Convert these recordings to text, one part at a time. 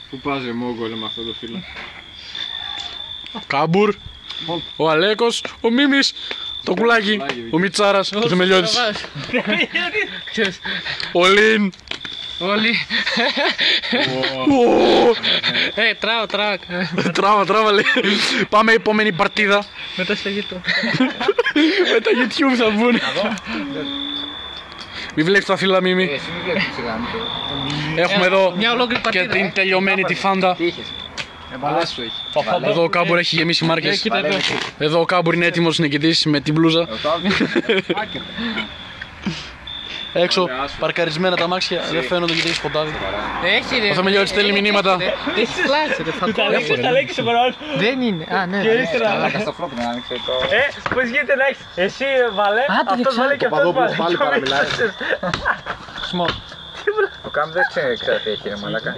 Πού πας ρε Μόγκολ με αυτό το φίλο? Κάμπουρ, ο Αλέκος, ο Μίμης, το κουλάκι, ο Μιτσάρας, ο Θεμελιώτης, ο Λιν. Όλοι. Τράω. Τράβα λέει. Πάμε επόμενη παρτίδα. Μετά στο YouTube. Με τα YouTube θα βγουν. Μη βλέπεις τα φύλλα Μίμη. Έχουμε εδώ και την τελειωμένη τη φάντα. Εδώ ο Κάμπουρ έχει γεμίσει μάρκες. Εδώ ο Κάμπουρ είναι έτοιμος νικητής με την μπλούζα. Έξω παρκαρισμένα τα αμάξια, δεν φαίνονται γιατί έχει σκοτάδι. Ο Θεμελιώτης στέλνει μηνύματα. Έχεις κλάσει ρε, θα το έχεις τα λέξεις σε παρόλο. Δεν είναι, ναι. Πώς γίνεται να έχεις, εσύ βάλε, αυτός βάλε και αυτός βάλε. Πάλι παραμιλάει. Το Κάμπ δεν ξέρω τι έχει ρε μαλάκα.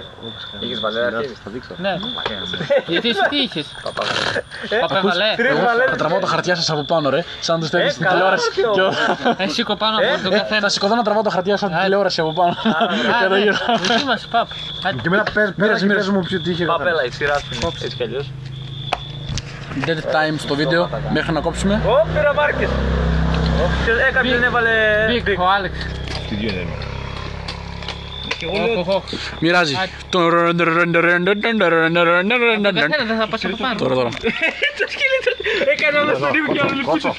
Είχες βαλέ αρχίδι. Ναι. Γιατί εσύ τι είχες? Παπέ βαλέ. Θα τραβάω τα χαρτιά σας από πάνω ρε, σαν να τους στέλνεις στην τηλεόραση. Σήκω πάνω από τον καθένα. Θα σηκωθώ να τραβάω τα χαρτιά σαν την τηλεόραση από πάνω. Εκεί μας, παπ. Και μετά πες μου ποιο τι είχε. Παπέλα, η σειρά σου είναι έτσι κι αλλιώς. Dead time στο βίντεο, μέχρι να κόψουμε. Ω, πήρα μάρκες. Κάποιον έβαλε Μπίκ, ο Άλεξ. Μοιράζει. Καθένα δεν θα πας από πάνω. Τώρα. το σκύλι του. Έκανε όλο στον ύπο και όλο λυπούσο.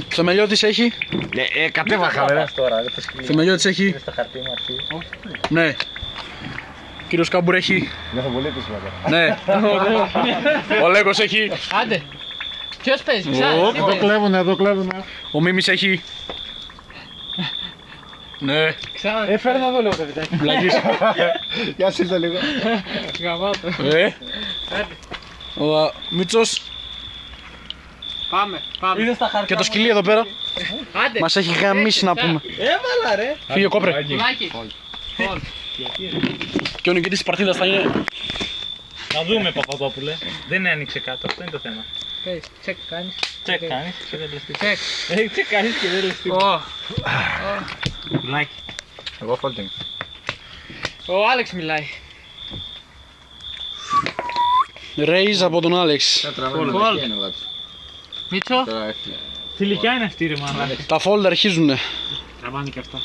Θεμελιώτης έχει. Κατέβαχα ρε. Θεμελιώτης έχει. Στο χαρτί μου αρχίδι. Ναι. Κύριος Κάμπουρ έχει. Νιώθω πολύ επίσημα. Ναι. Ο Λέγκος έχει. Άντε. Ποιος παίζει, Εδώ κλέβουνε. Ο Μίμης έχει. Ναι. Φέρε να δω λίγο το βιντεάκι. Βλακής. Για σύλλα λίγο. Γαμάτο. Ο Μίτσος. Πάμε. Και το σκυλί εδώ πέρα. Άντε. Μας έχει γαμίσει να πούμε. Έβαλα ρε. Φύγε κόπρε. Πουλάκι. Και ο νικητής της παρτίδας θα είναι. Να δούμε Παπαδόπουλε. Δεν άνοιξε κάτω, αυτό είναι το θέμα. Τσεκ κάνεις. Τσεκ κάνεις και δεν λες τίποτα. Τσεκ. Τσεκ κάνεις και δεν λες τίποτα. Πουλάκι. Εγώ folding. Ο Άλεξ μιλάει. Raise από τον Άλεξ. Μίτσο. Τι ηλικιά είναι αυτή ρε μάνα. Τα fold αρχίζουνε. Τραβάνε και αυτά.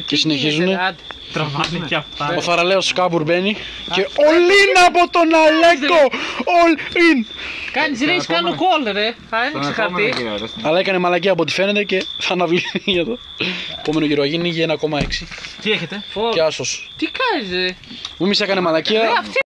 Και συνεχίζουνε. Τραβάνε και αυτά. Ο θαραλέος Κάμπουρ μπαίνει. Και all in από τον Αλέκο. All in. Κάνεις race, κάνω call ρε. Θα άνοιξε χαρτί. Αλλά έκανε μαλακία από ό,τι φαίνεται και θα αναβληθεί για το επόμενο γύρο. Γίνει για 1,6. Τι έχετε? Και άσος. Τι κάνεις ρε. Μίμης έκανε μαλακία.